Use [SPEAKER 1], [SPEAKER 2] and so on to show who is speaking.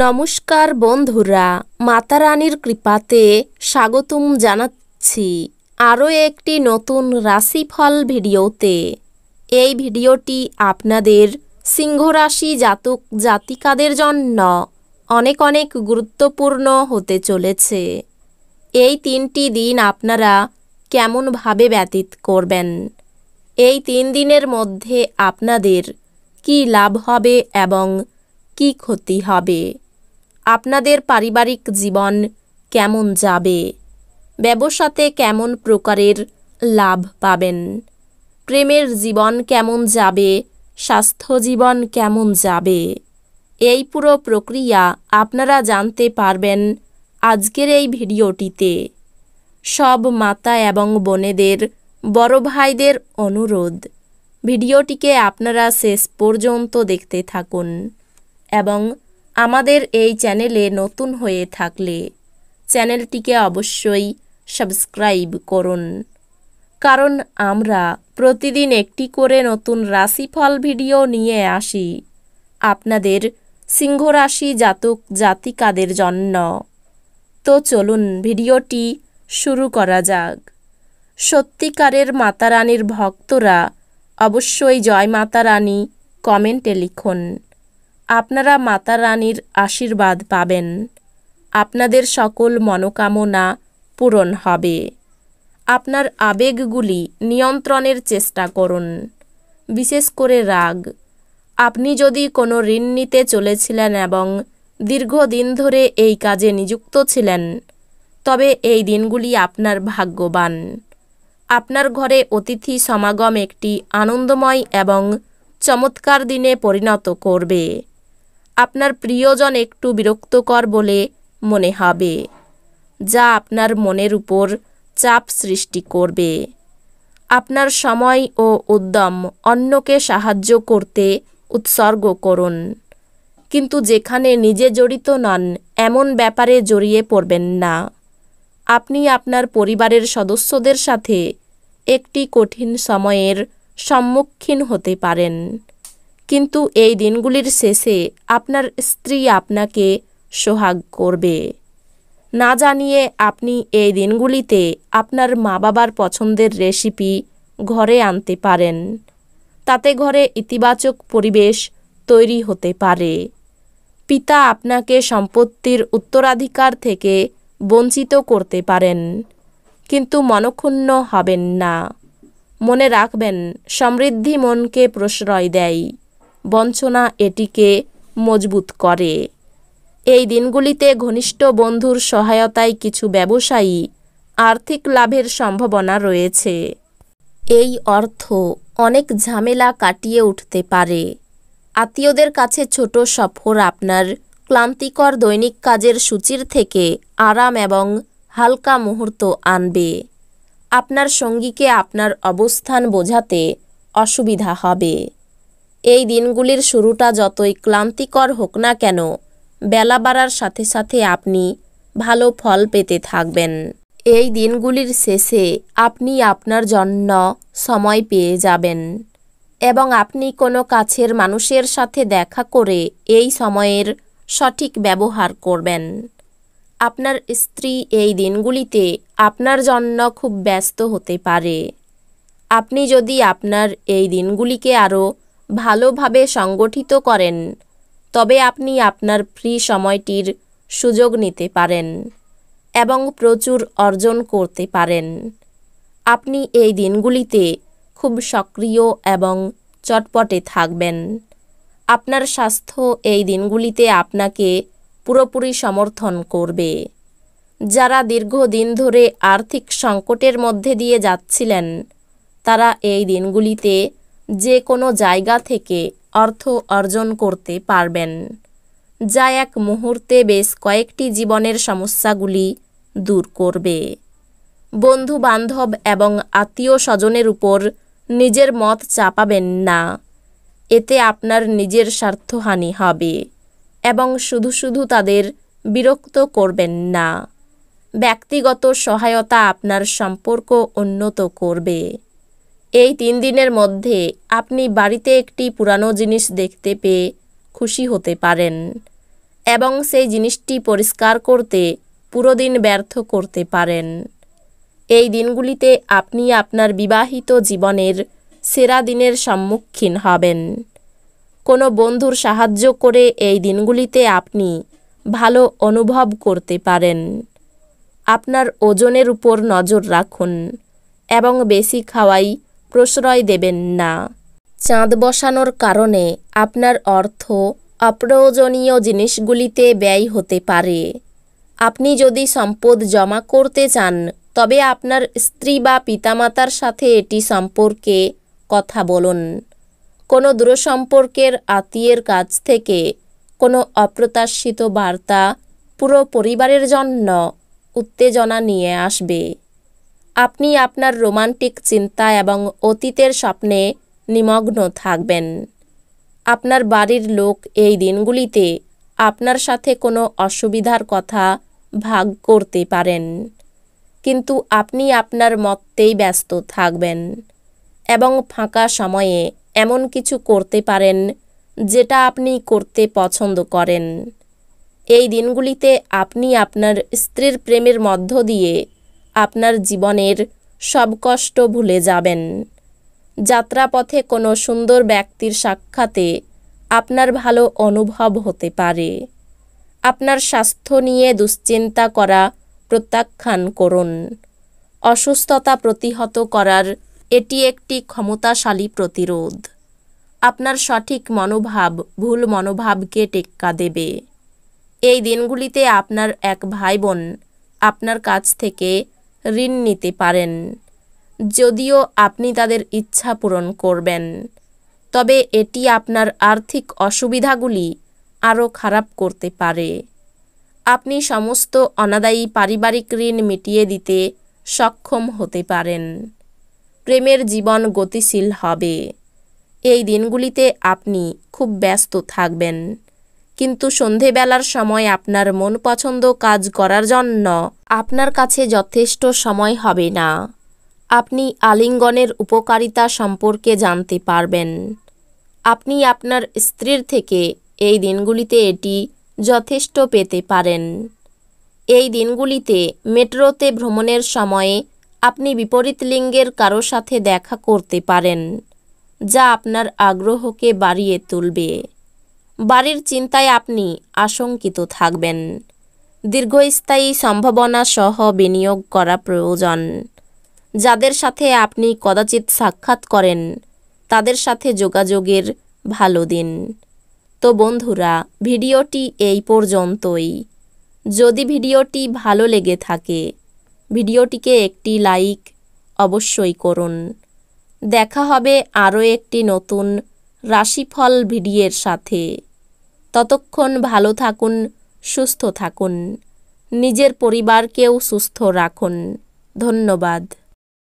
[SPEAKER 1] নমস্কার বন্ধুরা, মাতা রানীর কৃপাতে স্বাগতম জানাচ্ছি আরও একটি নতুন রাশিফল ভিডিওতে। এই ভিডিওটি আপনাদের সিংহ রাশি জাতক জাতিকাদের জন্য অনেক অনেক গুরুত্বপূর্ণ হতে চলেছে। এই 3টি দিন আপনারা কেমনভাবে ব্যতীত করবেন, এই 3 দিনের মধ্যে আপনাদের কি লাভ হবে এবং কি ক্ষতি হবে, আপনাদের পারিবারিক জীবন কেমন যাবে, ব্যবসাতে কেমন প্রকারের লাভ পাবেন, প্রেমের জীবন কেমন যাবে, স্বাস্থ্য জীবন কেমন যাবে, এই পুরো প্রক্রিয়া আপনারা জানতে পারবেন আজকের এই ভিডিওটিতে। সব মাতা এবং বোনেদের, বড় ভাইদের অনুরোধ, ভিডিওটিকে আপনারা শেষ পর্যন্ত দেখতে থাকুন এবং আমাদের এই চ্যানেলে নতুন হয়ে থাকলে চ্যানেলটিকে অবশ্যই সাবস্ক্রাইব করুন, কারণ আমরা প্রতিদিন একটি করে নতুন রাশিফল ভিডিও নিয়ে আসি আপনাদের সিংহ রাশি জাতক জাতিকাদের জন্য। তো চলুন ভিডিওটি শুরু করা যাক। সত্যিকারের মাতা রানীর ভক্তরা অবশ্যই জয় মাতা রানী কমেন্টে লিখুন। আপনারা মাতা রানীর আশীর্বাদ পাবেন, আপনাদের সকল মনোকামনা পূরণ হবে। আপনার আবেগগুলি নিয়ন্ত্রণের চেষ্টা করুন, বিশেষ করে রাগ। আপনি যদি কোনো ঋণ নিতে চলেছিলেন এবং দীর্ঘদিন ধরে এই কাজে নিযুক্ত ছিলেন, তবে এই দিনগুলি আপনার ভাগ্যবান। আপনার ঘরে অতিথি সমাগম একটি আনন্দময় এবং চমৎকার দিনে পরিণত করবে। আপনার প্রিয়জন একটু বিরক্তকর বলে মনে হবে, যা আপনার মনের উপর চাপ সৃষ্টি করবে। আপনার সময় ও উদ্যম অন্যকে সাহায্য করতে উৎসর্গ করুন, কিন্তু যেখানে নিজে জড়িত নন এমন ব্যাপারে জড়িয়ে পড়বেন না। আপনি আপনার পরিবারের সদস্যদের সাথে একটি কঠিন সময়ের সম্মুখীন হতে পারেন, কিন্তু এই দিনগুলির শেষে আপনার স্ত্রী আপনাকে সোহাগ করবে। না জানিয়ে আপনি এই দিনগুলিতে আপনার মা বাবার পছন্দের রেসিপি ঘরে আনতে পারেন, তাতে ঘরে ইতিবাচক পরিবেশ তৈরি হতে পারে। পিতা আপনাকে সম্পত্তির উত্তরাধিকার থেকে বঞ্চিত করতে পারেন, কিন্তু মনক্ষুণ্ণ হবেন না। মনে রাখবেন, সমৃদ্ধি মনকে প্রশ্রয় দেয়, বঞ্চনা এটিকে মজবুত করে। এই দিনগুলিতে ঘনিষ্ঠ বন্ধুর সহায়তায় কিছু ব্যবসায়ী আর্থিক লাভের সম্ভাবনা রয়েছে। এই অর্থ অনেক ঝামেলা কাটিয়ে উঠতে পারে। আত্মীয়দের কাছে ছোট সফর আপনার ক্লান্তিকর দৈনিক কাজের সূচির থেকে আরাম এবং হালকা মুহূর্ত আনবে। আপনার সঙ্গীকে আপনার অবস্থান বোঝাতে অসুবিধা হবে। এই দিনগুলির শুরুটা যতই ক্লান্তিকর হোক না কেন, বেলা বাড়ার সাথে সাথে আপনি ভালো ফল পেতে থাকবেন। এই দিনগুলির শেষে আপনি আপনার জন্য সময় পেয়ে যাবেন এবং আপনি কোনো কাছের মানুষের সাথে দেখা করে এই সময়ের সঠিক ব্যবহার করবেন। আপনার স্ত্রী এই দিনগুলিতে আপনার জন্য খুব ব্যস্ত হতে পারে। আপনি যদি আপনার এই দিনগুলিকে আরও ভালোভাবে সংগঠিত করেন, তবে আপনি আপনার ফ্রি সময়টির সুযোগ নিতে পারেন এবং প্রচুর অর্জন করতে পারেন। আপনি এই দিনগুলিতে খুব সক্রিয় এবং চটপটে থাকবেন। আপনার স্বাস্থ্য এই দিনগুলিতে আপনাকে পুরোপুরি সমর্থন করবে। যারা দীর্ঘদিন ধরে আর্থিক সংকটের মধ্যে দিয়ে যাচ্ছিলেন, তারা এই দিনগুলিতে যে কোনো জায়গা থেকে অর্থ অর্জন করতে পারবেন, যা এক মুহূর্তে বেশ কয়েকটি জীবনের সমস্যাগুলি দূর করবে। বন্ধু বান্ধব এবং আত্মীয় স্বজনের উপর নিজের মত চাপাবেন না, এতে আপনার নিজের স্বার্থহানি হবে এবং শুধু শুধু তাদের বিরক্ত করবেন না। ব্যক্তিগত সহায়তা আপনার সম্পর্ক উন্নত করবে। এই 3 দিনের মধ্যে আপনি বাড়িতে একটি পুরানো জিনিস দেখতে পেয়ে খুশি হতে পারেন এবং সেই জিনিসটি পরিষ্কার করতে পুরো দিন ব্যর্থ করতে পারেন। এই দিনগুলিতে আপনি আপনার বিবাহিত জীবনের সেরা দিনের সম্মুখীন হবেন। কোনো বন্ধুর সাহায্য করে এই দিনগুলিতে আপনি ভালো অনুভব করতে পারেন। আপনার ওজনের উপর নজর রাখুন এবং বেশি খাওয়াই প্রশ্রয় দেবেন না। চাঁদ বসানোর কারণে আপনার অর্থ অপ্রয়োজনীয় জিনিসগুলিতে ব্যয় হতে পারে। আপনি যদি সম্পদ জমা করতে চান তবে আপনার স্ত্রী বা পিতামাতার সাথে এটি সম্পর্কে কথা বলুন। কোনো দূরসম্পর্কের আত্মীয়ের কাছ থেকে কোনো অপ্রত্যাশিত বার্তা পুরো পরিবারের জন্য উত্তেজনা নিয়ে আসবে। আপনি আপনার রোমান্টিক চিন্তা এবং অতীতের স্বপ্নে নিমগ্ন থাকবেন। আপনার বাড়ির লোক এই দিনগুলিতে আপনার সাথে কোনো অসুবিধার কথা ভাগ করতে পারেন, কিন্তু আপনি আপনার মতেই ব্যস্ত থাকবেন এবং ফাঁকা সময়ে এমন কিছু করতে পারেন যেটা আপনি করতে পছন্দ করেন। এই দিনগুলিতে আপনি আপনার স্ত্রীর প্রেমের মধ্য দিয়ে আপনার জীবনের সব কষ্ট ভুলে যাবেন। যাত্রাপথে কোনো সুন্দর ব্যক্তির সাক্ষাতে আপনার ভালো অনুভব হতে পারে। আপনার স্বাস্থ্য নিয়ে দুশ্চিন্তা করা প্রত্যাখ্যান করুন। অসুস্থতা প্রতিহত করার এটি একটি ক্ষমতাশালী প্রতিরোধ। আপনার সঠিক মনোভাব ভুল মনোভাবকে টেক্কা দেবে। এই দিনগুলিতে আপনার এক ভাই বোন আপনার কাছ থেকে ঋণ নিতে পারেন। যদিও আপনি তাদের ইচ্ছা পূরণ করবেন, তবে এটি আপনার আর্থিক অসুবিধাগুলি আরও খারাপ করতে পারে। আপনি সমস্ত অনাদায়ী পারিবারিক ঋণ মিটিয়ে দিতে সক্ষম হতে পারেন। প্রেমের জীবন গতিশীল হবে। এই দিনগুলিতে আপনি খুব ব্যস্ত থাকবেন, কিন্তু সন্ধেবেলার সময় আপনার মন পছন্দ কাজ করার জন্য আপনার কাছে যথেষ্ট সময় হবে না। আপনি আলিঙ্গনের উপকারিতা সম্পর্কে জানতে পারবেন। আপনি আপনার স্ত্রীর থেকে এই দিনগুলিতে এটি যথেষ্ট পেতে পারেন। এই দিনগুলিতে মেট্রোতে ভ্রমণের সময়ে আপনি বিপরীত লিঙ্গের কারো সাথে দেখা করতে পারেন, যা আপনার আগ্রহকে বাড়িয়ে তুলবে। বাড়ির চিন্তায় আপনি আশঙ্কিত থাকবেন। দীর্ঘস্থায়ী সম্ভাবনা সহ বিনিয়োগ করা প্রয়োজন। যাদের সাথে আপনি কদাচিৎ সাক্ষাৎ করেন তাদের সাথে যোগাযোগের ভালো দিন। তো বন্ধুরা, ভিডিওটি এই পর্যন্তই। যদি ভিডিওটি ভালো লেগে থাকে ভিডিওটিকে একটি লাইক অবশ্যই করুন। দেখা হবে আরও একটি নতুন রাশিফল ভিডিওর সাথে। ততক্ষণ ভালো থাকুন, সুস্থ থাকুন, নিজের পরিবারকেও সুস্থ রাখুন। ধন্যবাদ।